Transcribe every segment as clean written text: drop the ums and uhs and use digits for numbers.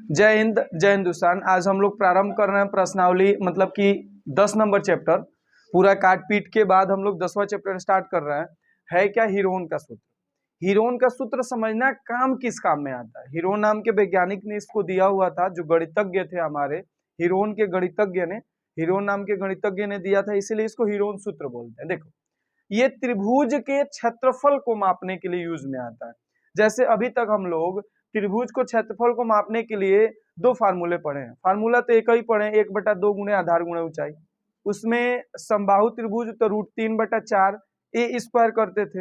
जय हिंद, जय हिंदुस्तान। आज हम लोग प्रारंभ कर रहे हैं प्रश्नावली, मतलब कि 10 नंबर चैप्टर। पूरा काट पीट के बाद हम लोग 10वां चैप्टर स्टार्ट कर रहे हैं। है क्या हीरोन का सूत्र? हीरोन का सूत्र समझना काम किस काम में आता है। हीरोन नाम के वैज्ञानिक ने इसको दिया हुआ था, जो गणितज्ञ थे हमारे। हीरोन के गणितज्ञ ने, हीरोन नाम के गणितज्ञ ने दिया था, इसीलिए इसको हीरोन सूत्र बोलते हैं। देखो, ये त्रिभुज के क्षेत्रफल को मापने के लिए यूज में आता है। जैसे अभी तक हम लोग त्रिभुज को क्षेत्रफल को मापने के लिए दो फार्मूले पढ़े हैं। फार्मूला तो एक ही पढ़े हैं, 1/2 गुणे आधार गुणे ऊंचाई। उसमें समबाहु त्रिभुज तो √3/4 ए स्क्वायर करते थे,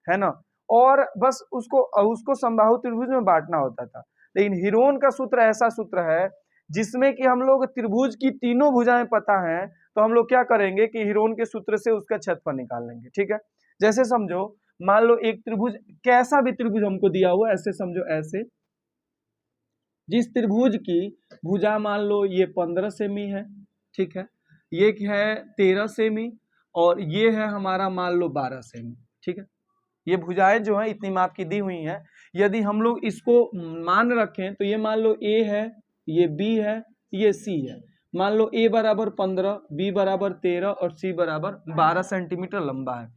है ना। और बस उसको समबाहु त्रिभुज में बांटना होता था। लेकिन हीरोन का सूत्र ऐसा सूत्र है जिसमें कि हम लोग त्रिभुज की तीनों भुजाएं पता है, तो हम लोग क्या करेंगे कि हीरोन के सूत्र से उसका क्षेत्रफल निकाल लेंगे। ठीक है, जैसे समझो, मान लो एक त्रिभुज, कैसा भी त्रिभुज हमको दिया हुआ, ऐसे समझो, ऐसे जिस त्रिभुज की भुजा मान लो ये 15 सेमी है, ठीक है, ये है 13 सेमी, और ये है हमारा मान लो 12 सेमी। ठीक है, ये भुजाएं जो है इतनी माप की दी हुई हैं। यदि हम लोग इसको मान रखें तो ये मान लो ए है, ये बी है, ये सी है। मान लो ए बराबर 15, बी बराबर 13 और सी बराबर 12 सेंटीमीटर लंबा है।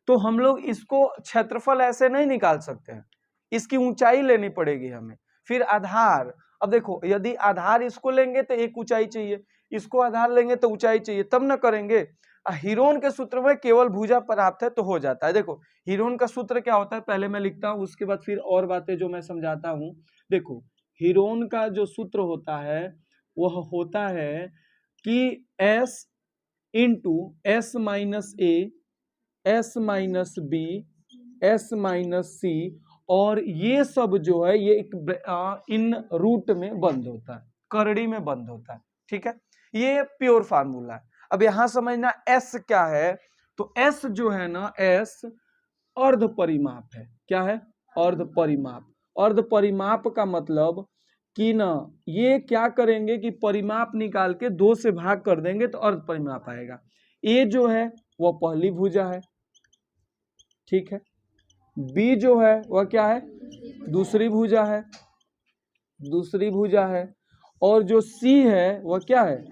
तो हम लोग इसको क्षेत्रफल ऐसे नहीं निकाल सकते हैं, इसकी ऊंचाई लेनी पड़ेगी हमें। फिर आधार, अब देखो, यदि आधार इसको लेंगे तो एक ऊंचाई चाहिए, इसको आधार लेंगे तो ऊंचाई चाहिए, तब ना करेंगे। हीरोन के सूत्र में केवल भुजा प्राप्त है तो हो जाता है। देखो, हीरोन का सूत्र क्या होता है, पहले मैं लिखता हूं, उसके बाद फिर और बातें जो मैं समझाता हूं। देखो, हीरोन का जो सूत्र होता है वह होता है कि S into S minus A, S minus B, S minus C, और ये सब जो है ये इन रूट में बंद होता है, करड़ी में बंद होता है। ठीक है, ये प्योर फार्मूला है। अब यहां समझना एस क्या है, तो एस जो है ना, एस अर्ध परिमाप है। क्या है? अर्ध परिमाप। अर्ध परिमाप का मतलब कि ना, ये क्या करेंगे कि परिमाप निकाल के 2 से भाग कर देंगे तो अर्ध परिमाप आएगा। ए जो है वह पहली भुजा है, ठीक है। बी जो है वह क्या है? दूसरी भुजा है, दूसरी भुजा है। और जो सी है वह क्या है?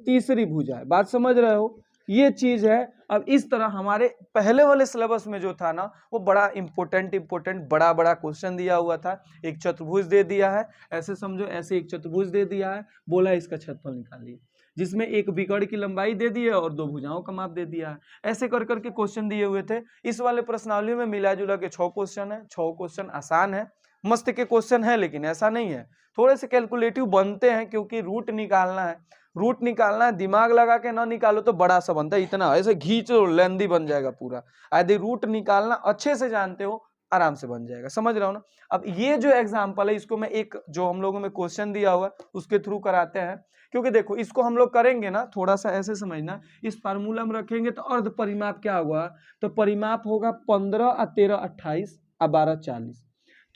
तीसरी भुजा है। बात समझ रहे हो? ये चीज है। अब इस तरह हमारे पहले वाले सिलेबस में जो था ना, वो बड़ा इंपोर्टेंट बड़ा बड़ा क्वेश्चन दिया हुआ था। एक चतुर्भुज दे दिया है, ऐसे समझो, ऐसे एक चतुर्भुज दे दिया है, बोला इसका क्षेत्रफल निकालिए, जिसमें एक विकर्ण की लंबाई दे दी है और 2 भुजाओं का माप दे दिया है। ऐसे कर करके क्वेश्चन दिए हुए थे। इस वाले प्रश्नावली में मिला जुला के 6 क्वेश्चन है। 6 क्वेश्चन आसान है, मस्त के क्वेश्चन है, लेकिन ऐसा नहीं है, थोड़े से कैलकुलेटिव बनते हैं, क्योंकि रूट निकालना है। रूट निकालना है, दिमाग लगा के ना निकालो तो बड़ा सा बनता है, इतना ऐसे घींचो लेंदी बन जाएगा पूरा। यदि रूट निकालना अच्छे से जानते हो, आराम से बन जाएगा। समझ रहे हो ना? अब ये जो एग्जांपल है, इसको मैं एक जो हम लोगों में क्वेश्चन दिया हुआ उसके थ्रू कराते हैं। क्योंकि देखो, इसको हम लोग करेंगे ना, थोड़ा सा ऐसे समझना, इस फार्मूला में रखेंगे तो अर्ध परिमाप क्या होगा, तो परिमाप होगा 15 और 13 28 और 12 40।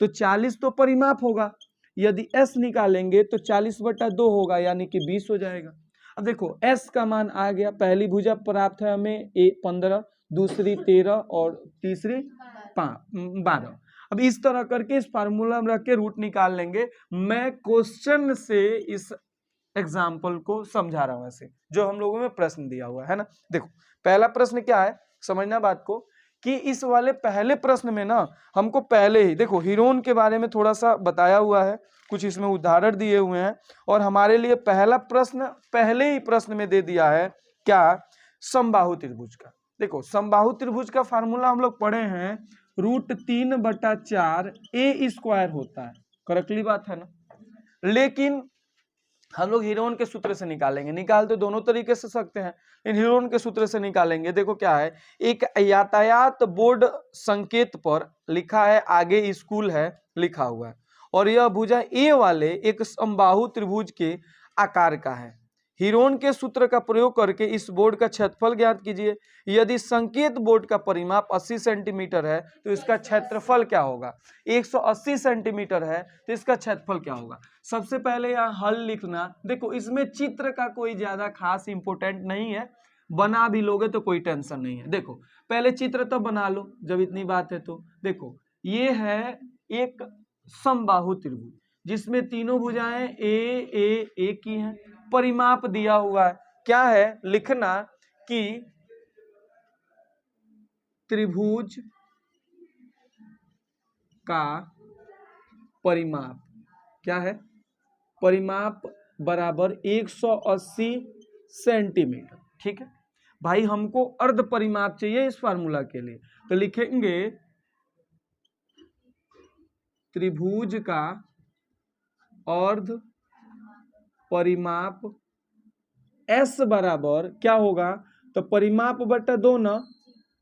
तो 40 तो परिमाप होगा। यदि s निकालेंगे तो 40/2 होगा, यानी कि 20 हो जाएगा। अब देखो, s का मान आ गया, पहली भुजा प्राप्त है हमें 15, दूसरी 13 और तीसरी 12। अब इस तरह करके इस फार्मूला में रख के रूट निकाल लेंगे। मैं क्वेश्चन से इस एग्जाम्पल को समझा रहा हूं, ऐसे जो हम लोगों में प्रश्न दिया हुआ है ना। देखो, पहला प्रश्न क्या है, समझना बात को, कि इस वाले पहले प्रश्न में ना हमको पहले ही देखो हीरोन के बारे में थोड़ा सा बताया हुआ है, कुछ इसमें उदाहरण दिए हुए हैं, और हमारे लिए पहला प्रश्न पहले ही प्रश्न में दे दिया है क्या, समबाहु त्रिभुज का। देखो, समबाहु त्रिभुज का फार्मूला हम लोग पढ़े हैं, √3/4 ए स्क्वायर होता है। करेक्टली बात है ना? लेकिन हम लोग हीरोन के सूत्र से निकालेंगे। निकाल तो दोनों तरीके से सकते हैं, इन हीरोन के सूत्र से निकालेंगे। देखो क्या है, एक यातायात बोर्ड संकेत पर लिखा है, आगे स्कूल है लिखा हुआ है, और यह भुजा ए वाले एक समबाहु त्रिभुज के आकार का है। हीरोन के सूत्र का प्रयोग करके इस बोर्ड का क्षेत्रफल ज्ञात कीजिए। यदि संकेत बोर्ड का परिमाप 80 सेंटीमीटर है तो इसका क्षेत्रफल क्या होगा। 180 सेंटीमीटर है तो इसका क्षेत्रफल क्या होगा। सबसे पहले यहाँ हल लिखना। देखो, इसमें चित्र का कोई ज्यादा खास इंपोर्टेंट नहीं है, बना भी लोगे तो कोई टेंशन नहीं है। देखो, पहले चित्र तो बना लो जब इतनी बात है तो। देखो, ये है एक समबाहु त्रिभुज, जिसमें तीनों भुजाएं ए की हैं। परिमाप दिया हुआ है, क्या है लिखना कि त्रिभुज का परिमाप क्या है, परिमाप बराबर 180 सेंटीमीटर। ठीक है भाई, हमको अर्ध परिमाप चाहिए इस फार्मूला के लिए, तो लिखेंगे त्रिभुज का अर्ध परिमाप S बराबर क्या होगा, तो परिमाप बटा 2 ना,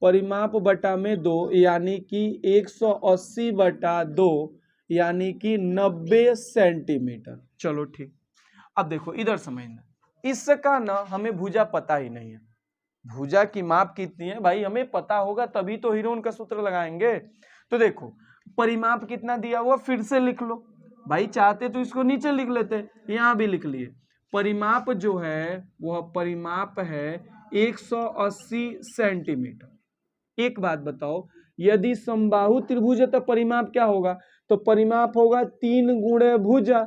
परिमाप बटा में 2 यानी कि 180 बटा 2 यानी कि 90 सेंटीमीटर। चलो ठीक, अब देखो इधर समझना, इसका ना हमें भुजा पता ही नहीं है, भुजा की माप कितनी है भाई हमें पता होगा तभी तो हीरोन का सूत्र लगाएंगे। तो देखो परिमाप कितना दिया हुआ फिर से लिख लो भाई, चाहते तो इसको नीचे लिख लेते, यहां भी लिख लिए। परिमाप जो है वह परिमाप है 180 सेंटीमीटर। एक बात बताओ, यदि समबाहु त्रिभुज है तो परिमाप क्या होगा, तो परिमाप होगा 3 गुणे भुजा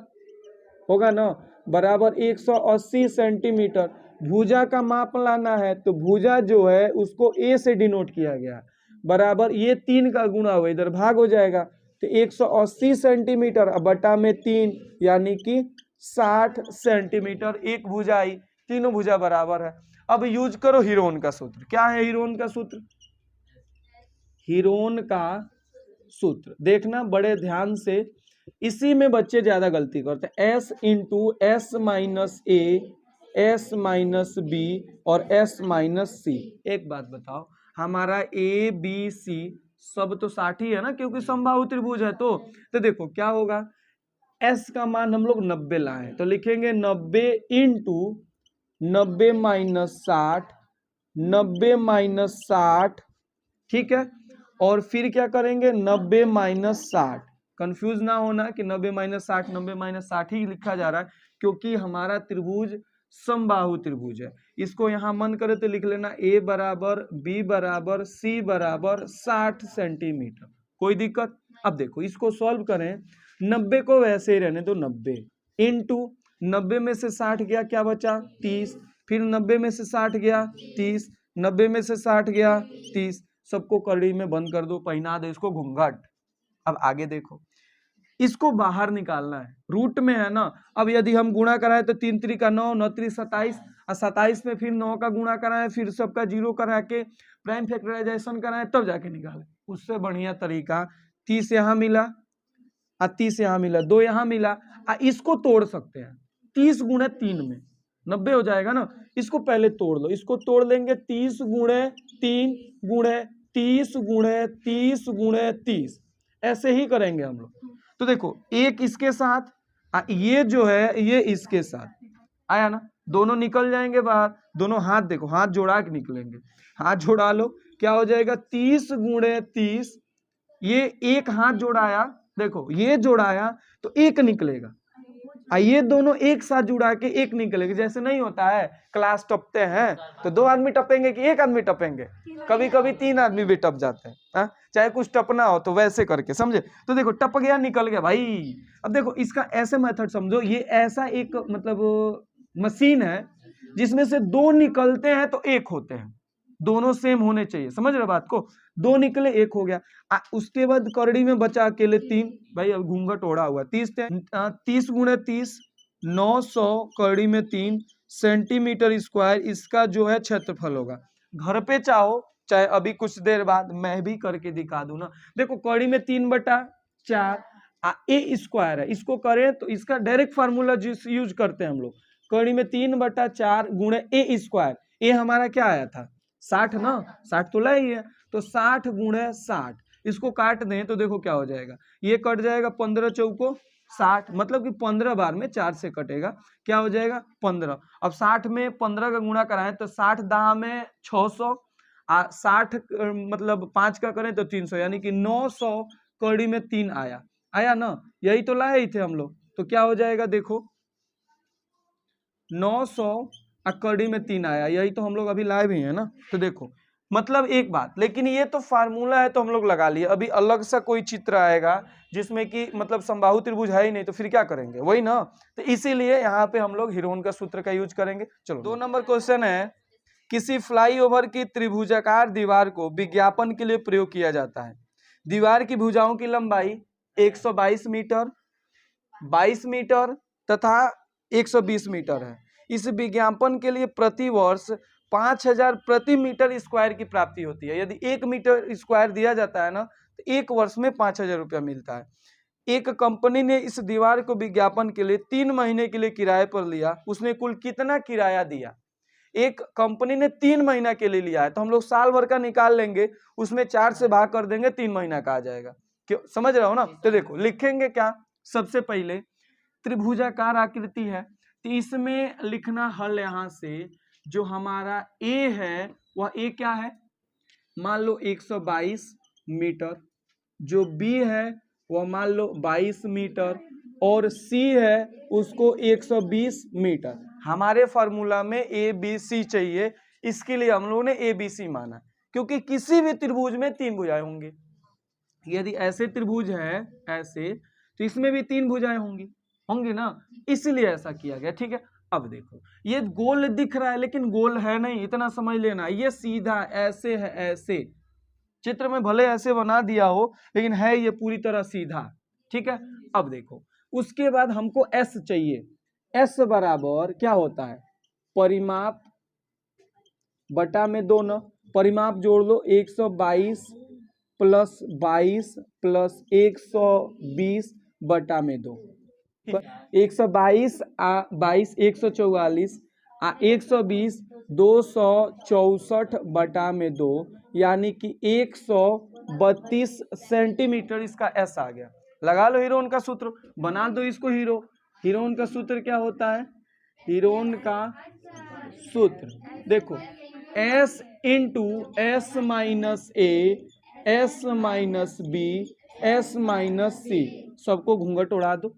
होगा ना, बराबर 180 सेंटीमीटर। भुजा का माप लाना है तो भुजा जो है उसको ए से डिनोट किया गया, बराबर ये 3 का गुणा हुआ इधर भाग हो जाएगा, तो 180 सेंटीमीटर बटा में 3 यानी कि 60 सेंटीमीटर एक भुजा आई, तीनों भुजा बराबर है। अब यूज करो हीरोन का सूत्र, क्या है हीरोन का सूत्र, हीरोन का सूत्र देखना बड़े ध्यान से, इसी में बच्चे ज्यादा गलती करते हैं, S into S minus A, S minus B और एस माइनस सी। एक बात बताओ, हमारा ए बी सी सब तो 60 ही है ना, क्योंकि समबाहु त्रिभुज है। तो देखो क्या होगा, S का मान हम लोग 90 लाए तो लिखेंगे 90 इंटू 90 माइनस 60, 90 माइनस 60, ठीक है, और फिर क्या करेंगे 90 माइनस 60। कंफ्यूज ना होना कि 90 माइनस 60 90 माइनस 60 ही लिखा जा रहा है, क्योंकि हमारा त्रिभुज समबाहु त्रिभुज है। इसको यहां मन करे तो लिख लेना ए बराबर बी बराबर सी बराबर 60 सेंटीमीटर, कोई दिक्कत। अब देखो इसको सॉल्व करें, 90 को वैसे ही रहने दो, 90 इंटू 90 में से 60 गया क्या बचा 30, फिर 90 में से 60 गया 30, 90 में से 60 गया 30, सबको कड़ी में बंद कर दो, पहना दो इसको घूंघट। अब आगे देखो, इसको बाहर निकालना है, रूट में है ना। अब यदि हम गुणा कराएं तो 3 3 का 9, 9 3 27, और 27 में फिर 9 का गुणा कराएं, फिर सबका जीरो करा के प्राइम फैक्टराइजेशन कराएं, तब जाके निकालें। उससे बढ़िया तरीका 30 यहाँ मिला और 30 यहाँ मिला, 2 यहाँ मिला, इसको तोड़ सकते हैं 30 गुणे 3 में 90 हो जाएगा ना, इसको पहले तोड़ लो, इसको तोड़ लेंगे 30 गुणे 3 गुणे 30 गुणे 30 गुणे 30, ऐसे ही करेंगे हम लोग। तो देखो एक इसके साथ ये जो है ये इसके साथ आया ना, दोनों निकल जाएंगे बाहर, दोनों हाथ देखो हाथ जोड़ा के निकलेंगे, हाथ जोड़ा लो, क्या हो जाएगा 30 गुणे 30, ये एक हाथ जोड़ाया, देखो ये जोड़ाया तो एक निकलेगा, ये दोनों एक साथ जुड़ा के एक निकलेगा। जैसे नहीं होता है क्लास टपते हैं तो 2 आदमी टपेंगे कि 1 आदमी टपेंगे, कभी कभी 3 आदमी भी टप जाते हैं, चाहे कुछ टपना हो तो वैसे करके, समझे। तो देखो टप गया निकल गया भाई। अब देखो इसका ऐसे मेथड समझो, ये ऐसा एक मतलब मशीन है जिसमें से 2 निकलते हैं तो 1 होते हैं, दोनों सेम होने चाहिए, समझ रहे बात को, 2 निकले 1 हो गया। उसके बाद करड़ी में बचा अकेले 3, भाई अब घूंघट ओढ़ा हुआ 30 गुणे 30 900 करड़ी में 3 सेंटीमीटर स्क्वायर, इसका जो है क्षेत्रफल होगा। घर पे चाहो चाहे अभी कुछ देर बाद मैं भी करके दिखा दूं ना, देखो कड़ी में 3/4 ए स्क्वायर है, इसको करें तो इसका डायरेक्ट फार्मूला यूज करते हैं हम लोग, कड़ी में 3/4 गुणे ए स्क्वायर, ए हमारा क्या आया था 60 ना, 60 तो ला ही है, तो 60 गुणे 60, इसको काट दें तो देखो क्या हो जाएगा, ये कट जाएगा 15 चौको 60, मतलब कि 15 बार में 4 से कटेगा, क्या हो जाएगा 15। अब 60 में 15 का गुणा कराएं तो 60 दाह में 600, 60 मतलब 5 का करें तो 300, यानी कि 900 कड़ी में 3 आया, आया ना, यही तो लाए ही थे हम लोग। तो क्या हो जाएगा देखो 900 कड़ी में 3 आया, यही तो हम लोग अभी लाए भी हैं ना। तो देखो मतलब एक बात, लेकिन ये तो फार्मूला है तो हम लोग लगा लिए, अभी अलग सा कोई चित्र आएगा जिसमें कि मतलब समबाहु त्रिभुज है ही नहीं तो फिर क्या करेंगे, वही ना। तो इसीलिए यहाँ पे हम लोग हीरोन का सूत्र का यूज करेंगे। चलो 2 नंबर क्वेश्चन है, किसी फ्लाईओवर की त्रिभुजाकार दीवार को विज्ञापन के लिए प्रयोग किया जाता है। दीवार की भुजाओं की लंबाई 122 मीटर, 22 मीटर तथा 120 मीटर है। इस विज्ञापन के लिए प्रति वर्ष 5000 प्रति मीटर स्क्वायर की प्राप्ति होती है। यदि 1 मीटर स्क्वायर दिया जाता है ना तो 1 वर्ष में 5000 रुपया मिलता है। एक कंपनी ने इस दीवार को विज्ञापन के लिए 3 महीने के लिए किराए पर लिया। उसने कुल कितना किराया दिया? एक कंपनी ने 3 महीना के लिए लिया है तो हम लोग साल भर का निकाल लेंगे, उसमें 4 से भाग कर देंगे, 3 महीना का आ जाएगा। क्यों, समझ रहे हो ना। तो देखो लिखेंगे क्या, सबसे पहले त्रिभुजाकार आकृति है तो इसमें लिखना हल यहां से, जो हमारा ए है वह ए क्या है, मान लो 122 मीटर, जो बी है वह मान लो 22 मीटर और सी है उसको 120 मीटर। हमारे फार्मूला में ए बी सी चाहिए, इसके लिए हम लोगों ने ए बी सी माना, क्योंकि किसी भी त्रिभुज में 3 भुजाएं होंगी। यदि ऐसे त्रिभुज है ऐसे तो इसमें भी 3 भुजाएं होंगी ना, इसलिए ऐसा किया गया। ठीक है, अब देखो ये गोल दिख रहा है लेकिन गोल है नहीं, इतना समझ लेना। ये सीधा ऐसे है, ऐसे चित्र में भले ऐसे बना दिया हो लेकिन है ये पूरी तरह सीधा। ठीक है, अब देखो उसके बाद हमको एस चाहिए। एस बराबर क्या होता है, परिमाप बटा में 2 न, परिमाप जोड़ लो 122 प्लस 22 प्लस 120 बटा में 2, 122 22 144 120 264 बटा में 2, यानी कि 132 सेंटीमीटर इसका एस आ गया। लगा लो हीरोन का सूत्र, बना दो इसको हीरो। हीरोन का सूत्र क्या होता है, हीरोन का सूत्र देखो S into S minus A S minus B S minus C, सबको घूंघट उड़ा दो।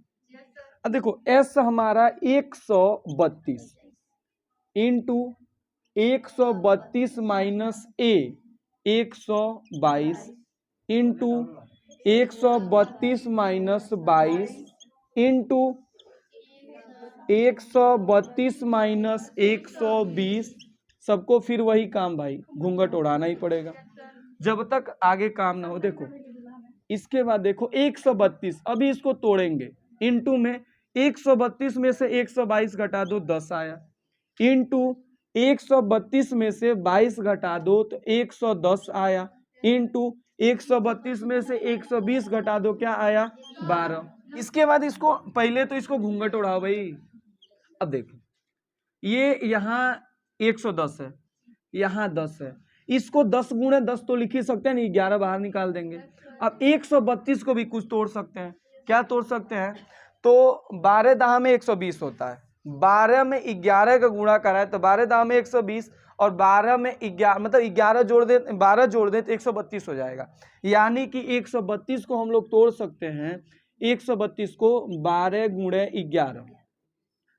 अब देखो एस हमारा 132 into 132 minus A 122 into 132 minus 22 into 132 minus 120, सबको फिर वही काम भाई, घूंघट उड़ाना ही पड़ेगा जब तक आगे काम ना हो। देखो इसके बाद देखो 132, अभी इसको तोड़ेंगे, इंटू में 132 में से 122 घटा दो 10 आया, इंटू 132 में से 22 घटा दो तो 110 आया, इंटू 132 में से 120 घटा दो क्या आया 12। इसके बाद इसको पहले तो इसको घूंघट उड़ाओ भाई। अब देखो ये यहाँ 110 है, यहाँ 10 है, इसको 10 गुणे 10 तो लिख ही सकते हैं, नहीं 11 बाहर निकाल देंगे। अब 132 को भी कुछ तोड़ सकते हैं, क्या तोड़ सकते हैं, तो 12 दाह में 120 होता है, 12 में 11 का गुणा करा है तो 12 दाह में 120 और 12 में 11 मतलब 11 जोड़ दे 12 जोड़ दे तो 132 हो जाएगा। यानी कि 132 को हम लोग तोड़ सकते हैं, 132 को 12 गुणे 11।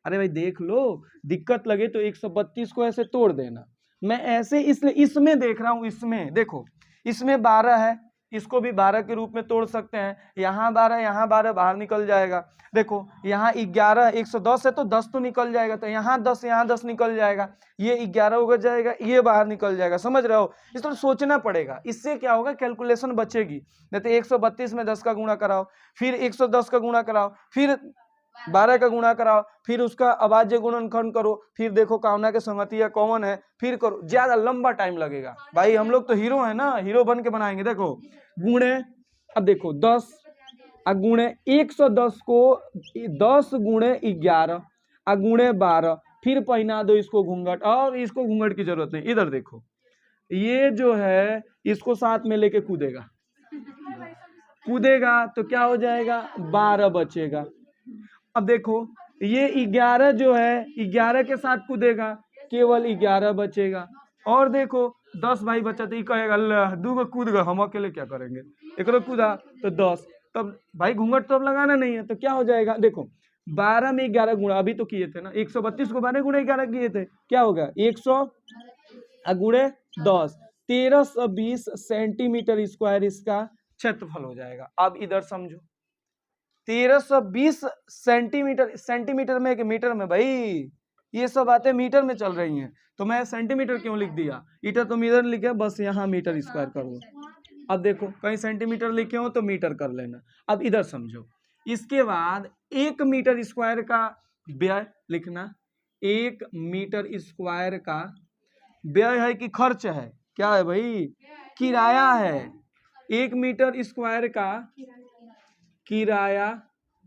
अरे भाई देख लो, दिक्कत लगे तो 132 को ऐसे तोड़ देना। मैं ऐसे इसलिए इसमें देख रहा हूं, इसमें देखो इसमें 12 है, इसको भी 12 के रूप में तोड़ सकते हैं, यहाँ 12 यहाँ 12 बाहर निकल जाएगा। देखो यहाँ 11 110 है तो 10 तो निकल जाएगा, तो यहाँ 10 निकल जाएगा, ये 11 उगड़ जाएगा, ये बाहर निकल जाएगा। समझ रहे हो, इस तरह सोचना पड़ेगा, इससे क्या होगा कैलकुलेशन बचेगी। नहीं तो 132 में 10 का गुणा कराओ, फिर 110 का गुणा कराओ, फिर 12 का गुणा कराओ, फिर उसका अभाज्य गुणनखंड करो, फिर देखो कामना के संगतिया कौन है, फिर करो, ज्यादा लंबा टाइम लगेगा। भाई हम लोग तो हीरो है ना, हीरो बन के बनाएंगे। देखो गुणे, अब देखो 10 गुणे 110 को 10 गुणे 11 गुणे 12, फिर पहना दो इसको घूंघट, और इसको घूंघट की जरूरत नहीं। इधर देखो ये जो है इसको साथ में लेके कूदेगा तो क्या हो जाएगा 12 बचेगा। अब देखो ये 11 जो है 11 के साथ कूदेगा, केवल 11 बचेगा। और देखो 10 भाई बचा तो कहेगा अल्लाह दूगो कूद गए, हम अकेले क्या करेंगे, एक कूदा तो 10, तब भाई घूंघट तो अब लगाना नहीं है, तो क्या हो जाएगा, देखो 12 में 11 गुणा अभी तो किए थे ना, 132 को 12 गुणे 11 किए थे, क्या होगा 100 गुणे 10, 1320 सेंटीमीटर स्क्वायर इसका क्षेत्रफल हो जाएगा। अब इधर समझो 1320 सेंटीमीटर, सेंटीमीटर में कि मीटर में भाई, ये सब बातें मीटर में चल रही हैं, तो मैं सेंटीमीटर क्यों लिख दिया, इधर तो मीटर लिखे, बस यहाँ मीटर स्क्वायर कर दो। अब देखो कहीं सेंटीमीटर लिखे हो तो मीटर कर लेना। अब इधर समझो, इसके बाद 1 मीटर स्क्वायर का व्यय लिखना। 1 मीटर स्क्वायर का व्यय है कि खर्च है, क्या है भाई, किराया है। 1 मीटर स्क्वायर का किराया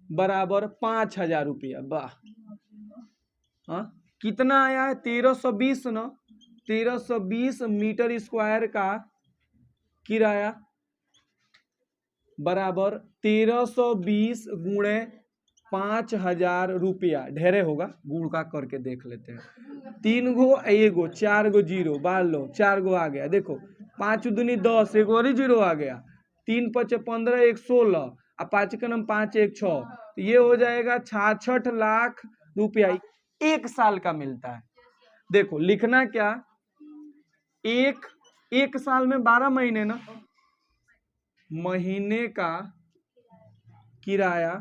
बराबर 5000 रुपया। वाह, हाँ कितना आया है, 1320 ना, 1320 मीटर स्क्वायर का किराया बराबर 1320 गुणे 5000 रुपया। ढेरे होगा, गुण का करके देख लेते हैं। 3 गो 1 गो 4 गो जीरो बार लो, 4 गो आ गया, देखो 5 दूनी 10, एक और ही जीरो आ गया, 3 5 15, 1 16, और 5 का नम 5 1 6, तो ये हो जाएगा 66 लाख रुपया 1 साल का मिलता है। देखो लिखना क्या, एक साल में 12 महीने ना, महीने का किराया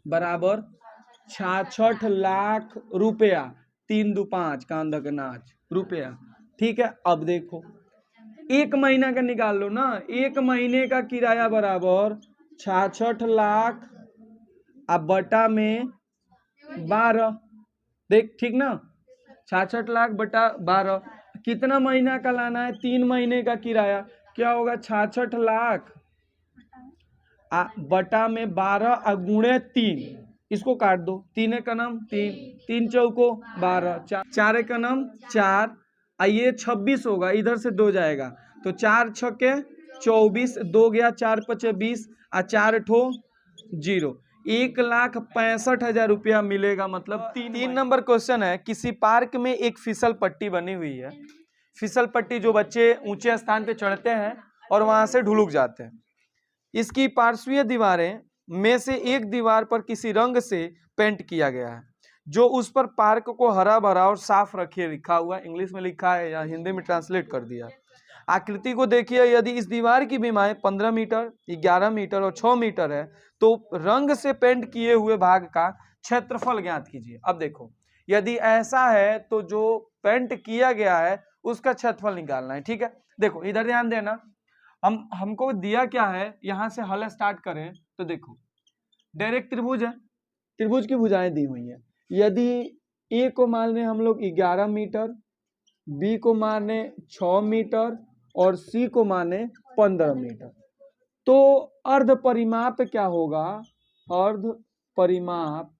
बराबर 66 लाख रुपया, 3 दू 5 कांधा के नाच रुपया। ठीक है, अब देखो 1 महीना का निकाल लो ना, 1 महीने का किराया बराबर 66 लाख अब बटा में 12, देख ठीक ना, 66 लाख बटा 12, कितना महीना का लाना है, 3 महीने का किराया, क्या होगा 66 लाख बटा में 12 गुणे 3, इसको काट दो, 3 का नाम 3, 3 चौको 12, 4 का नाम 4, ये 26 होगा, इधर से 2 जाएगा, तो 4 छक्के 24, 2 गया 4 पचे 20, 4 ठो 0, 1,65,000 रुपया मिलेगा। मतलब 3 नंबर क्वेश्चन है, किसी पार्क में एक फिसल पट्टी बनी हुई है। फिसल पट्टी जो बच्चे ऊंचे स्थान पे चढ़ते हैं और वहां से ढुलुक जाते हैं। इसकी पार्श्वीय दीवारें में से एक दीवार पर किसी रंग से पेंट किया गया है, जो उस पर पार्क को हरा भरा और साफ रखे लिखा हुआ, इंग्लिश में लिखा है या हिंदी में ट्रांसलेट कर दिया। आकृति को देखिए, यदि इस दीवार की बीमाएं 15 मीटर, 11 मीटर और 6 मीटर है, तो रंग से पेंट किए हुए भाग का क्षेत्रफल ज्ञात कीजिए। अब देखो यदि ऐसा है तो जो पेंट किया गया है उसका क्षेत्रफल निकालना है। ठीक है, देखो इधर ध्यान देना, हमको दिया क्या है, यहां से हल स्टार्ट करें तो देखो डायरेक्ट त्रिभुज है, त्रिभुज की भुजाएं दी हुई है। यदि ए को मारने हम लोग 11 मीटर, बी को मारने 6 मीटर और सी को माने 15 मीटर, तो अर्ध परिमाप क्या होगा, अर्ध परिमाप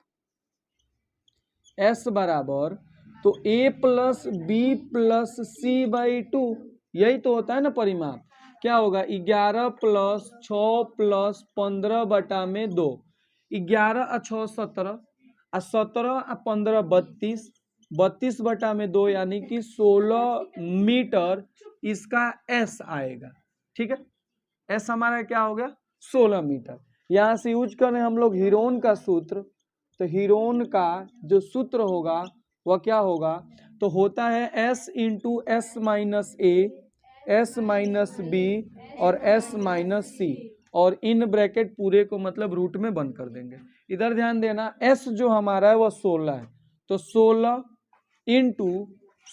S बराबर, तो A plus B plus C by 2, यही तो होता है ना परिमाप। क्या होगा, 11 प्लस 6 प्लस 15 बटा में 2, 11 और 6 17, और 17 और 15 32, 32 बटा में 2 यानी कि 16 मीटर इसका S आएगा। ठीक है, S हमारा क्या हो गया 16 मीटर। यहाँ से यूज करें हम लोग हीरोन का सूत्र, तो हीरोन का जो सूत्र होगा वह क्या होगा, तो होता है S into S minus A, S minus B और एस माइनस सी, और इन ब्रैकेट पूरे को मतलब रूट में बंद कर देंगे। इधर ध्यान देना, S जो हमारा है वह 16 है, तो 16 into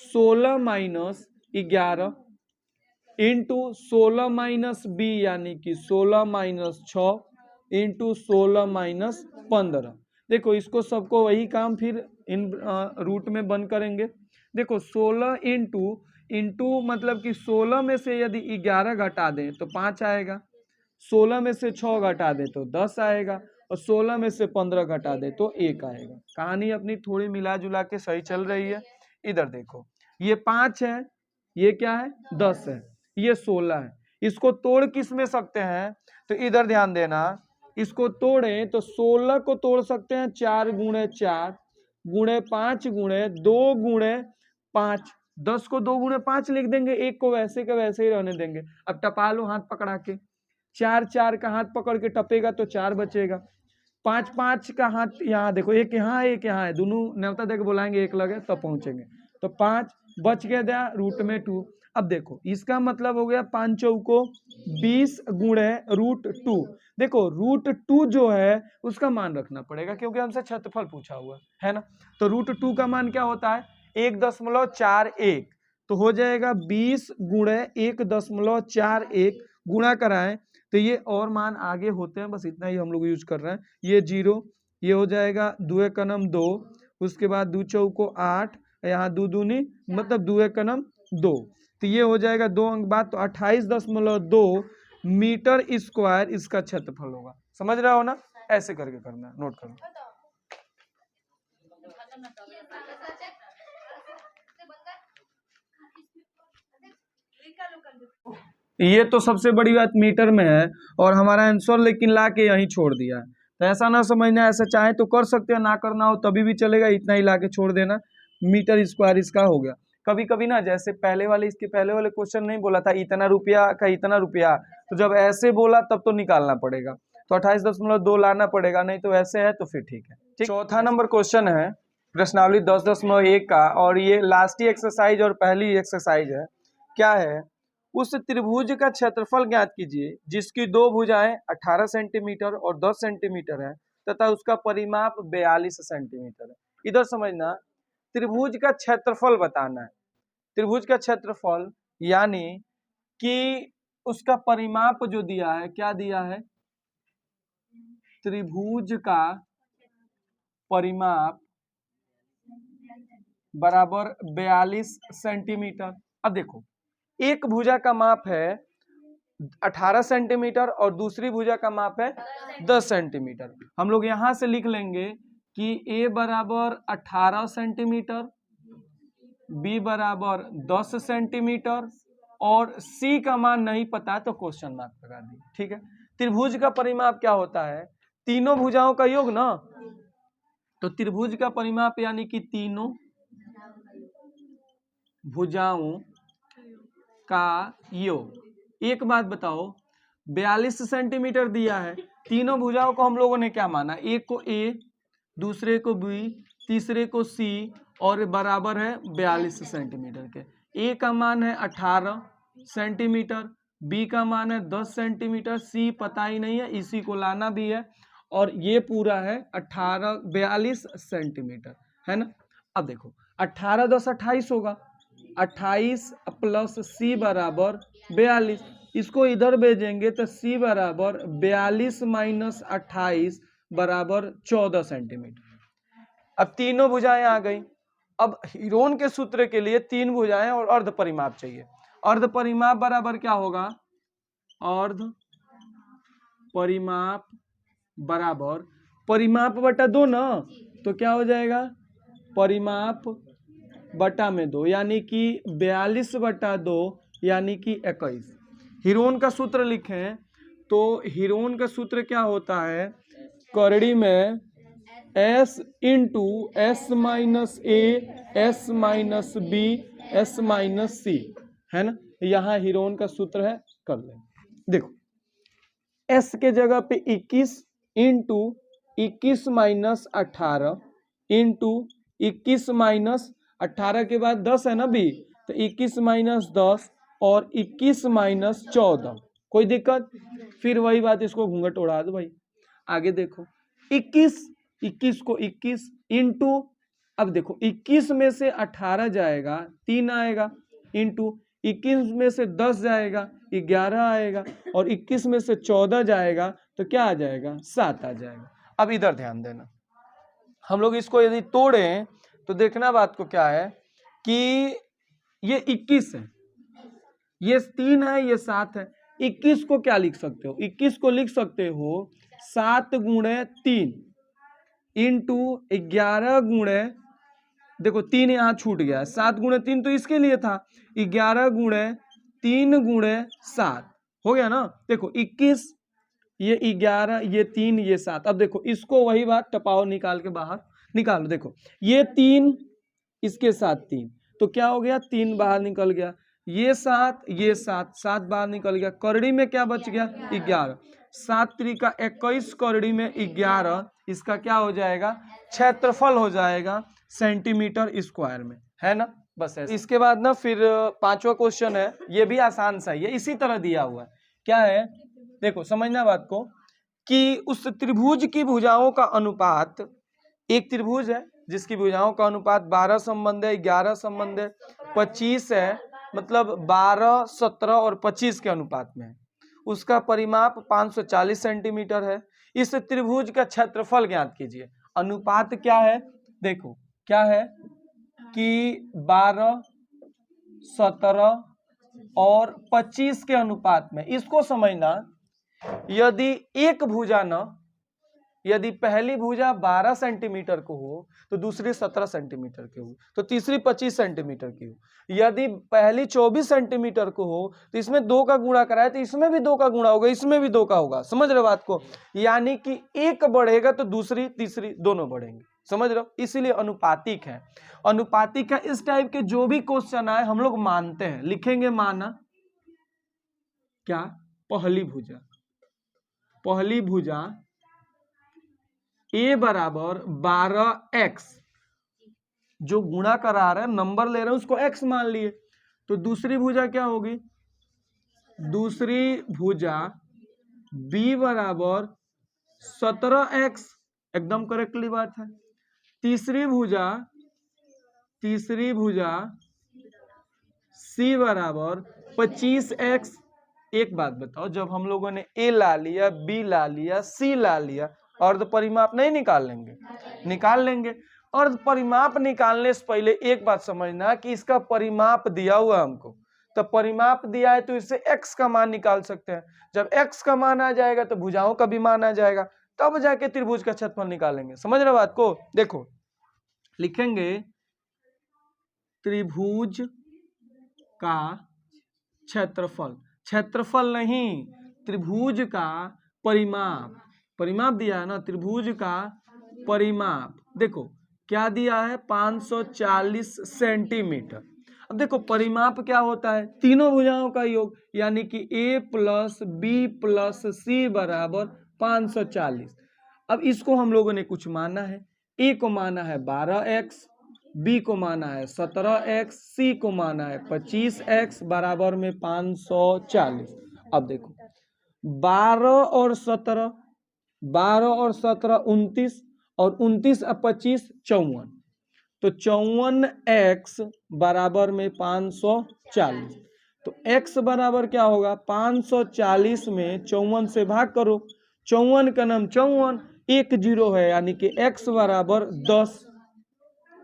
16 minus 11 into 16 minus B यानी कि 16 माइनस 6 इंटू 16 माइनस 15। देखो इसको सबको वही काम फिर इन रूट में बंद करेंगे। देखो 16 इंटू मतलब कि 16 में से यदि 11 घटा दें तो 5 आएगा, 16 में से 6 घटा दें तो 10 आएगा, और 16 में से 15 घटा दें तो 1 आएगा। कहानी अपनी थोड़ी मिला जुला के सही चल रही है। इधर देखो ये 5 है, ये क्या है 10 है, ये 16 है, इसको तोड़ किस में सकते हैं, तो इधर ध्यान देना, इसको तोड़ें तो 16 को तोड़ सकते हैं 4 गुणे 4 गुणे 5 गुणे 2 गुणे 5, 10 को 2 गुणे 5 लिख देंगे, एक को वैसे के वैसे ही रहने देंगे। अब टपा लो हाथ पकड़ा के, 4 4 का हाथ पकड़ के टपेगा तो 4 बचेगा, 5 5 का हाथ यहाँ देखो, एक यहाँ है एक यहाँ है, दोनों न्योता देके बुलाएंगे एक लगे तब पहुंचेंगे, तो 5 बच गया, रूट में 2, अब देखो इसका मतलब हो गया 5 चौको 20 गुणे √2। देखो √2 जो है उसका मान रखना पड़ेगा क्योंकि हमसे क्षेत्रफल पूछा हुआ है ना। तो √2 का मान क्या होता है 1.41, तो हो जाएगा 20 गुणे 1.41 गुणा कराएं तो ये और मान आगे होते हैं, बस इतना ही हम लोग यूज कर रहे हैं। ये 0, ये हो जाएगा 2 एकम 2, उसके बाद 2 चौको 8, यहाँ 2 दूनी मतलब 2 एकम 2, तो ये हो जाएगा 2 अंक बाद, तो 28.2 मीटर स्क्वायर इसका क्षेत्रफल होगा। समझ रहे हो ना, ऐसे करके करना है, नोट करो। ये तो सबसे बड़ी बात मीटर में है और हमारा आंसर लेकिन ला के यहीं छोड़ दिया है, तो ऐसा ना समझना, ऐसा चाहे तो कर सकते हो, ना करना हो तभी भी चलेगा, इतना ही ला के छोड़ देना, मीटर स्क्वायर इसका हो गया। कभी कभी ना जैसे इसके पहले वाले क्वेश्चन नहीं बोला था इतना रुपया का इतना रुपया, तो जब ऐसे बोला तब तो निकालना पड़ेगा, तो 28.2 लाना पड़ेगा, नहीं तो ऐसे है तो फिर ठीक है। ठीक, चौथा नंबर क्वेश्चन है प्रश्नावली 10.1 का, और ये लास्ट ही एक्सरसाइज और पहली एक्सरसाइज है। क्या है, उस त्रिभुज का क्षेत्रफल ज्ञात कीजिए जिसकी दो भुजाएं 18 सेंटीमीटर और 10 सेंटीमीटर है तथा उसका परिमाप 42 सेंटीमीटर है। इधर समझना, त्रिभुज का क्षेत्रफल बताना है, त्रिभुज का क्षेत्रफल यानी कि उसका परिमाप जो दिया है, क्या दिया है, त्रिभुज का परिमाप बराबर 42 सेंटीमीटर। अब देखो एक भुजा का माप है 18 सेंटीमीटर और दूसरी भुजा का माप है 10 सेंटीमीटर। हम लोग यहां से लिख लेंगे कि A बराबर 18 सेंटीमीटर, B बराबर 10 सेंटीमीटर और C का मान नहीं पता तो क्वेश्चन मार्क लगा दी। ठीक है, त्रिभुज का परिमाप क्या होता है, तीनों भुजाओं का योग ना, तो त्रिभुज का परिमाप यानी कि तीनों भुजाओं का योग। एक बात बताओ, 42 सेंटीमीटर दिया है, तीनों भुजाओं को हम लोगों ने क्या माना, एक को A, दूसरे को B, तीसरे को C और बराबर है 42 सेंटीमीटर के। A का मान है 18 सेंटीमीटर, B का मान है 10 सेंटीमीटर, C पता ही नहीं है, इसी को लाना भी है, और ये पूरा है 42 सेंटीमीटर, है ना। अब देखो 18 10 28 होगा, 28 प्लस C बराबर 42, इसको इधर भेजेंगे तो C बराबर 42 माइनस 28 बराबर 14 सेंटीमीटर। अब तीनों भुजाएं आ गई। अब हीरोन के सूत्र के लिए तीन भुजाएं और अर्ध परिमाप चाहिए। अर्ध परिमाप बराबर क्या होगा, अर्ध परिमाप बराबर परिमाप बटा 2 ना, तो क्या हो जाएगा परिमाप बटा में 2 यानी कि 42 बटा 2 यानी कि 21। हीरोन का सूत्र लिखें तो हीरोन का सूत्र क्या होता है, करड़ी में S into S minus A S minus B S minus C, है ना। यहाँ हीरोन का सूत्र है, कर लें। देखो S के जगह पे 21 इंटू 21 माइनस 18 इंटू 21 माइनस 18 के बाद 10 है ना B, तो 21 माइनस 10 और 21 माइनस 14, कोई दिक्कत, फिर वही बात, इसको घूंघट उड़ा दो भाई। आगे देखो 21 को 21 इंटू, अब देखो 21 में से 18 जाएगा 3 आएगा, इंटू 21 में से 10 जाएगा 11 आएगा, और 21 में से 14 जाएगा तो क्या आ जाएगा 7 आ जाएगा। अब इधर ध्यान देना, हम लोग इसको यदि तोड़ें तो देखना बात को क्या है कि ये 21 है, ये 3 है, ये 7 है। 21 को क्या लिख सकते हो, 21 को लिख सकते हो 7 गुणे 3 इंटू 11 गुणे, देखो 3 यहाँ छूट गया, 7 गुणे 3 तो इसके लिए था, 11 गुणे 3 गुणे 7 हो गया ना। देखो 21, ये 11, ये 3, ये 7। अब देखो इसको वही बात टपाओ निकाल के बाहर निकालो, देखो ये 3 इसके साथ 3, तो क्या हो गया 3 बाहर निकल गया, ये 7 ये 7, 7 बाहर निकल गया, करड़ी में क्या बच गया 11, 7 त्रिका 21 करड़ी में 11, इसका क्या हो जाएगा क्षेत्रफल हो जाएगा सेंटीमीटर स्क्वायर में, है ना। बस ऐसे। इसके बाद ना फिर पांचवा क्वेश्चन है, ये भी आसान सा ही है, इसी तरह दिया हुआ है। क्या है, देखो समझना बात को, कि उस त्रिभुज की भुजाओं का अनुपात, एक त्रिभुज है जिसकी भुजाओं का अनुपात 12 संबंध है, 11 संबंध है, 25 है, मतलब 12, 17 और 25 के अनुपात में है। उसका परिमाप 540 सेंटीमीटर है। इस त्रिभुज का क्षेत्रफल ज्ञात कीजिए। अनुपात क्या है, देखो क्या है कि 12, 17 और 25 के अनुपात में। इसको समझना, यदि एक भुजा न, यदि पहली भुजा 12 सेंटीमीटर को हो तो दूसरी 17 सेंटीमीटर की हो, तो तीसरी 25 सेंटीमीटर की हो। यदि पहली 24 सेंटीमीटर को हो तो इसमें 2 का गुणा कराए तो इसमें भी 2 का गुणा होगा, इसमें भी 2 का होगा। समझ रहे बात को, यानी कि एक बढ़ेगा तो दूसरी तीसरी दोनों बढ़ेंगे। समझ रहे हो, इसीलिए अनुपातिक है। अनुपातिक है, इस टाइप के जो भी क्वेश्चन आए हम लोग मानते हैं, लिखेंगे माना क्या, पहली भुजा, पहली भुजा a बराबर 12x, जो गुणा करा रहे हैं नंबर ले रहे हैं उसको x मान लिए, तो दूसरी भुजा क्या होगी, दूसरी भुजा b बराबर 17x, एकदम करेक्टली बात है। तीसरी भुजा c बराबर 25x। एक बात बताओ, जब हम लोगों ने a ला लिया, b ला लिया, c ला लिया, अर्ध परिमाप नहीं निकाल लेंगे, निकाल लेंगे। अर्ध परिमाप निकालने से पहले एक बात समझना कि इसका परिमाप दिया हुआ हमको, तो परिमाप दिया है तो इससे x का मान निकाल सकते हैं। जब x का मान आ जाएगा तो भुजाओं का भी मान आ जाएगा, तब जाके त्रिभुज का क्षेत्रफल निकालेंगे। समझ रहे बात को, देखो लिखेंगे त्रिभुज का क्षेत्रफल, क्षेत्रफल नहीं, त्रिभुज का परिमाप, परिमाप दिया है ना, त्रिभुज का परिमाप देखो क्या दिया है, 540 सेंटीमीटर। अब देखो परिमाप क्या होता है, तीनों भुजाओं का योग, यानी कि a प्लस बी प्लस सी बराबर 540। अब इसको हम लोगों ने कुछ माना है, a को माना है 12x, b को माना है 17x, c को माना है 25x बराबर में 540। अब देखो 12 और 17, 12 और 17 29, और 29 और 25 54, तो 54x बराबर में 540। तो x बराबर क्या होगा, 540 में 54 से भाग करो, 54 का नाम 54, 1 0 है, यानी कि x बराबर 10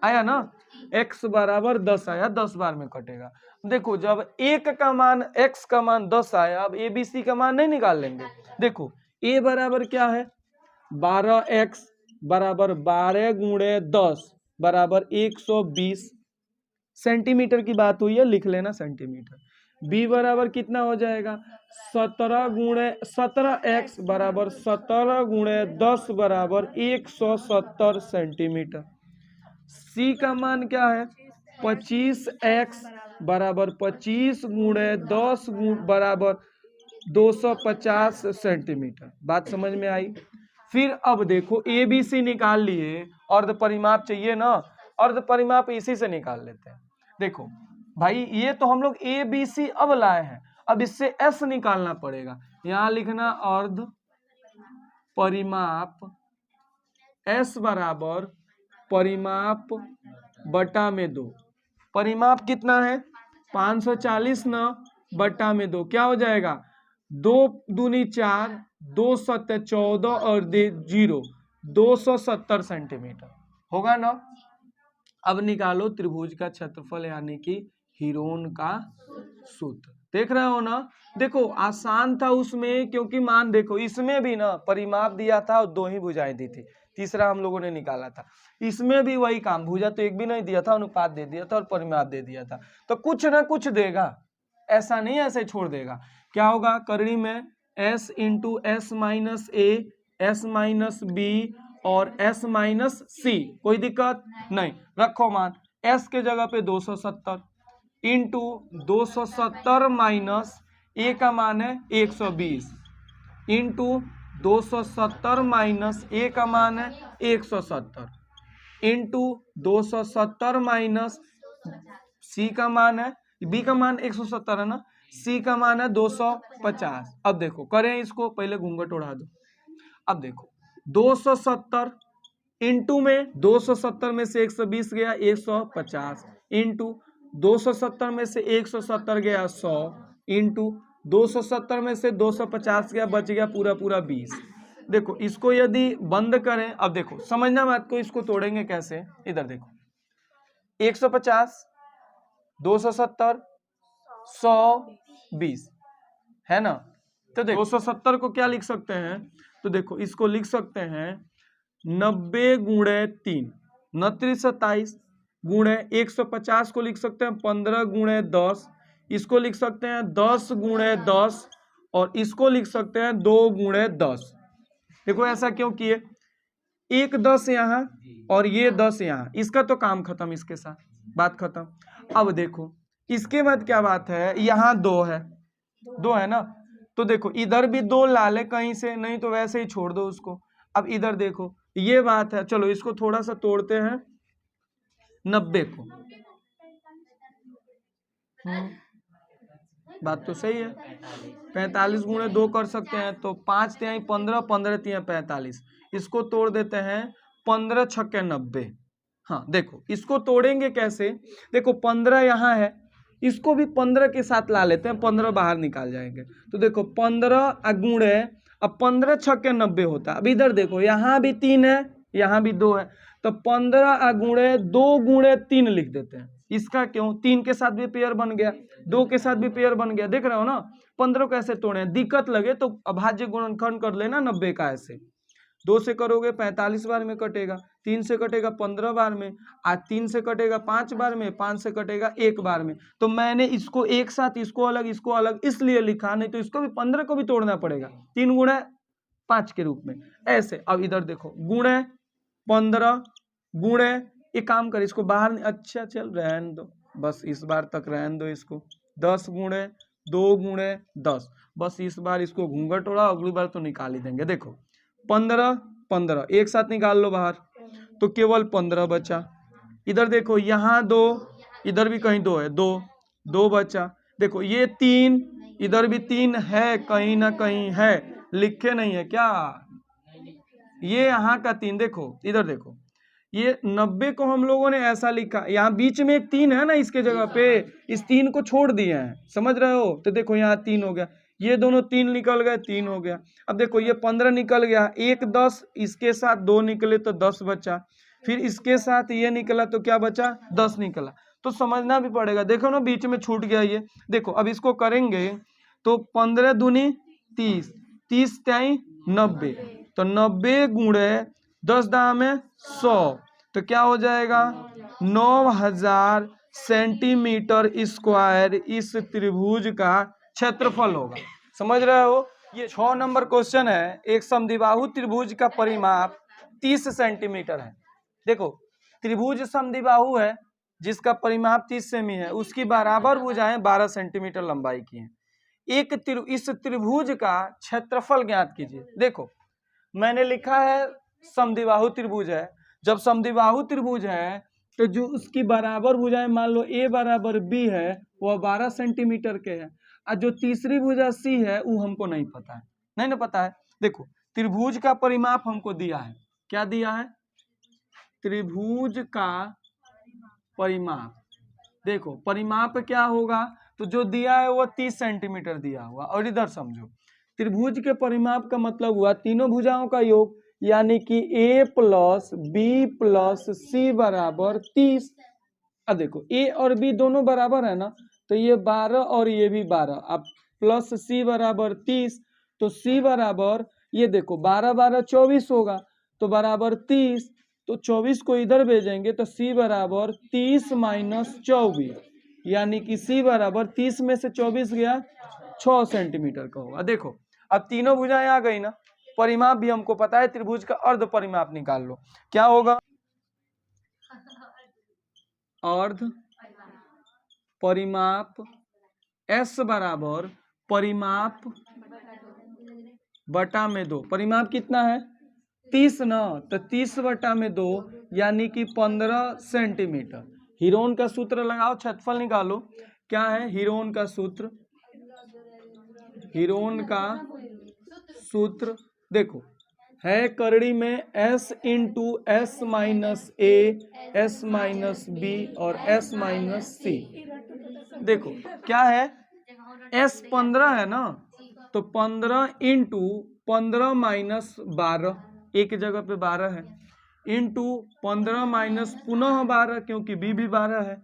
आया ना, x बराबर 10 आया, 10 बार में कटेगा। देखो जब एक का मान, x का मान 10 आया, अब a b c का मान नहीं निकाल लेंगे। देखो a बराबर क्या है, 12x बराबर 12 गुणे 10 बराबर 120 सेंटीमीटर की बात हुई है, लिख लेना सेंटीमीटर। b बराबर कितना हो जाएगा, 17x बराबर 17 गुणे 10 बराबर 170 सेंटीमीटर। c का मान क्या है, 25x बराबर 25 गुणे 10 बराबर 250 सेंटीमीटर। बात समझ में आई। फिर अब देखो ए बी सी निकाल लिए, अर्ध परिमाप चाहिए ना, अर्ध परिमाप इसी से निकाल लेते हैं। देखो भाई ये तो हम लोग ए बी सी अब लाए हैं, अब इससे एस निकालना पड़ेगा। यहां लिखना अर्ध परिमाप, एस बराबर परिमाप बटा में 2। परिमाप कितना है, 540 न बटा में 2, क्या हो जाएगा, 2 दूनी 4, 2 सत्ते 14 और 0, 270 सेंटीमीटर होगा ना। अब निकालो त्रिभुज का क्षेत्रफल, यानी कि हीरोन का सूत्र। देख रहे हो ना, देखो आसान था उसमें, क्योंकि मान देखो इसमें भी ना परिमाप दिया था और 2 ही भुजाएं दी थी, तीसरा हम लोगों ने निकाला था। इसमें भी वही काम, भुजा तो एक भी नहीं दिया था, अनुपात दे दिया था और परिमाप दे दिया था, तो कुछ ना कुछ देगा, ऐसा नहीं ऐसे छोड़ देगा। क्या होगा करणी में, s into S minus A, S minus B और s माइनस सी, कोई दिक्कत नहीं, रखो मान, s के जगह पे 270 इंटू 270 माइनस ए का मान है 120 इंटू 270 माइनस ए का मान है 170 इंटू 270 माइनस सी का मान है, बी का मान 170 है ना, सी का मान है 250। अब देखो करें इसको, पहले घूंघट उड़ा दो। अब देखो 270 इंटू में 270 में से 120 गया 150, इंटू 270 में से 170 गया 100, इंटू 270 में से 250 गया, बच गया पूरा पूरा 20। देखो इसको यदि बंद करें, अब देखो समझना बात को, इसको तोड़ेंगे कैसे, इधर देखो 150 270 100 20 है ना। तो देखो 270 को क्या लिख सकते हैं, तो देखो इसको लिख सकते हैं 90 गुणे 3 29 27 गुणे 150 को लिख सकते हैं 15 गुणे 10, इसको लिख सकते हैं 10 गुणे 10, और इसको लिख सकते हैं 2 गुणे 10। देखो ऐसा क्यों किए, एक 10 यहाँ और ये 10 यहाँ, इसका तो काम खत्म, इसके साथ बात खत्म। अब देखो इसके बाद क्या बात है, यहाँ 2 है, 2 है ना, तो देखो इधर भी 2 ला ले कहीं से, नहीं तो वैसे ही छोड़ दो उसको। अब इधर देखो ये बात है, चलो इसको थोड़ा सा तोड़ते हैं 90 को। बात तो सही है, 45 गुणे 2 कर सकते हैं, तो 5 तिहाई 15 15 तिहाई 45, इसको तोड़ देते हैं 15 छक्के 90। हाँ देखो इसको तोड़ेंगे कैसे, देखो 15 यहाँ है, इसको भी 15 के साथ ला लेते हैं, 15 बाहर निकाल जाएंगे, तो देखो 15 गुणे, अब 15 छक्के 90 होता है। अब इधर देखो यहाँ भी 3 है यहाँ भी 2 है, तो 15 गुणे 2 गुणे 3 लिख देते हैं। इसका क्यों, 3 के साथ भी पेयर बन गया, 2 के साथ भी पेयर बन गया, देख रहे हो ना। 15 कैसे तोड़े, दिक्कत लगे तो अभाज्य गुणनखंड कर लेना 90 का, ऐसे 2 से करोगे 45 बार में कटेगा, 3 से कटेगा 15 बार में, आज 3 से कटेगा 5 बार में, 5 से कटेगा 1 बार में। तो मैंने इसको एक साथ, इसको अलग इसलिए लिखा, नहीं तो इसको भी 15 को भी तोड़ना पड़ेगा 3 गुणे 5 के रूप में ऐसे। अब इधर देखो गुणे 15 गुणे, एक काम कर इसको बाहर, अच्छा चल रहने दो, बस इस बार तक रहने दो इसको, 10 गुणे 2 गुणे 10, बस इस बार इसको घूंघट उड़ा, अगली बार तो निकाल ही देंगे। देखो 15 15 एक साथ निकाल लो बाहर, तो केवल 15 बचा। इधर देखो यहाँ 2, इधर भी कहीं 2 है, 2 2 बचा। देखो ये 3, इधर भी 3 है, कहीं ना कहीं है, लिखे नहीं है क्या, ये यहाँ का 3, देखो इधर देखो ये 90 को हम लोगों ने ऐसा लिखा, यहाँ बीच में एक 3 है ना, इसके जगह पे इस 3 को छोड़ दिए हैं, समझ रहे हो, तो देखो यहाँ 3 हो गया, ये दोनों 3 निकल गए, 3 हो गया। अब देखो ये 15 निकल गया, 1 10, इसके साथ 2 निकले तो 10 बचा, फिर इसके साथ ये निकला तो क्या बचा, 10 निकला। तो समझना भी पड़ेगा, देखो ना बीच में छूट गया ये। देखो अब इसको करेंगे तो 15 दूनी 30, 30 त्याई 90, तो 90 गुणे 10 दाम में 100, तो क्या हो जाएगा 9000 सेंटीमीटर स्क्वायर इस त्रिभुज का क्षेत्रफल होगा। समझ रहे हो, ये 6 नंबर क्वेश्चन है। एक समद्विबाहु त्रिभुज का परिमाप 30 सेंटीमीटर है। देखो त्रिभुज समद्विबाहु है जिसका परिमाप 30 सेमी है, उसकी बराबर भुजाएं 12 सेंटीमीटर लंबाई की हैं। इस त्रिभुज का क्षेत्रफल ज्ञात कीजिए। देखो मैंने लिखा है समद्विबाहु त्रिभुज है, जब समद्विबाहु त्रिभुज है तो जो उसकी बराबर भुजाएं, मान लो ए बराबर बी है, वह 12 सेंटीमीटर के है, और जो तीसरी भुजा सी है वो हमको नहीं पता है, नहीं ना पता है। देखो त्रिभुज का परिमाप हमको दिया है, क्या दिया है, त्रिभुज का परिमाप। देखो परिमाप क्या होगा, तो जो दिया है वो 30 सेंटीमीटर दिया हुआ, और इधर समझो त्रिभुज के परिमाप का मतलब हुआ तीनों भुजाओं का योग, यानी कि a प्लस बी प्लस सी बराबर 30। अब देखो a और b दोनों बराबर है ना, तो ये 12 और ये भी 12, अब प्लस c बराबर 30, तो c बराबर ये देखो 12 12 24 होगा, तो बराबर 30, तो 24 को इधर भेजेंगे तो c बराबर 30 माइनस 24, यानी कि c बराबर 30 में से 24 गया 6 सेंटीमीटर का होगा। देखो अब तीनों भुजाएं आ गई ना, परिमाप भी हमको पता है, त्रिभुज का अर्ध परिमाप निकाल लो, क्या होगा, अर्ध परिमाप S बराबर परिमाप बटा में 2, परिमाप कितना है 30 ना, तो 30 बटा में 2 यानी कि 15 सेंटीमीटर, हीरोन का सूत्र लगाओ, क्षेत्रफल निकालो। क्या है हीरोन का सूत्र? हीरोन का सूत्र देखो है करड़ी में S into S minus A, S minus B और एस माइनस सी। देखो क्या है S 15 है ना, तो 15 इंटू 15 माइनस 12, एक जगह पे 12 है, इंटू 15 माइनस पुनः 12 क्योंकि बी भी 12 है,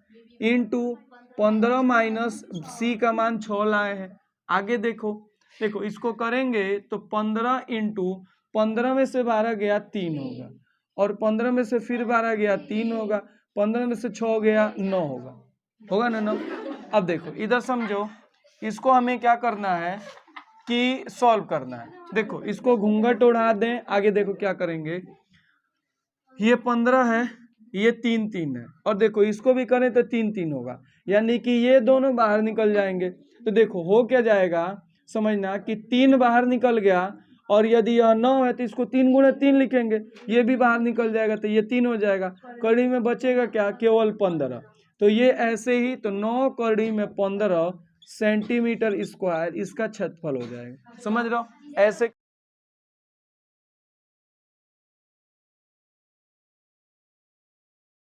इंटू 15 माइनस सी का मान 6 लाए हैं। आगे देखो देखो इसको करेंगे तो 15 इंटू 15 में से 12 गया 3 होगा, और 15 में से फिर 12 गया 3 होगा, 15 में से 6 गया 9 होगा, होगा ना 9। अब देखो इधर समझो, इसको हमें क्या करना है कि सॉल्व करना है। देखो इसको घूंघट उड़ा दें, आगे देखो क्या करेंगे, ये 15 है, ये 3 3 है, और देखो इसको भी करें तो 3 3 होगा, यानी कि ये दोनों बाहर निकल जाएंगे। तो देखो हो क्या जाएगा, समझना कि 3 बाहर निकल गया, और यदि यह 9 है तो इसको 3 गुणे 3 लिखेंगे, ये भी बाहर निकल जाएगा तो ये 3 हो जाएगा। कड़ी में बचेगा क्या, केवल 15। तो ये ऐसे ही, तो 9 कड़ी में 15 सेंटीमीटर स्क्वायर इसका क्षेत्रफल हो जाएगा। समझ रहे हो, ऐसे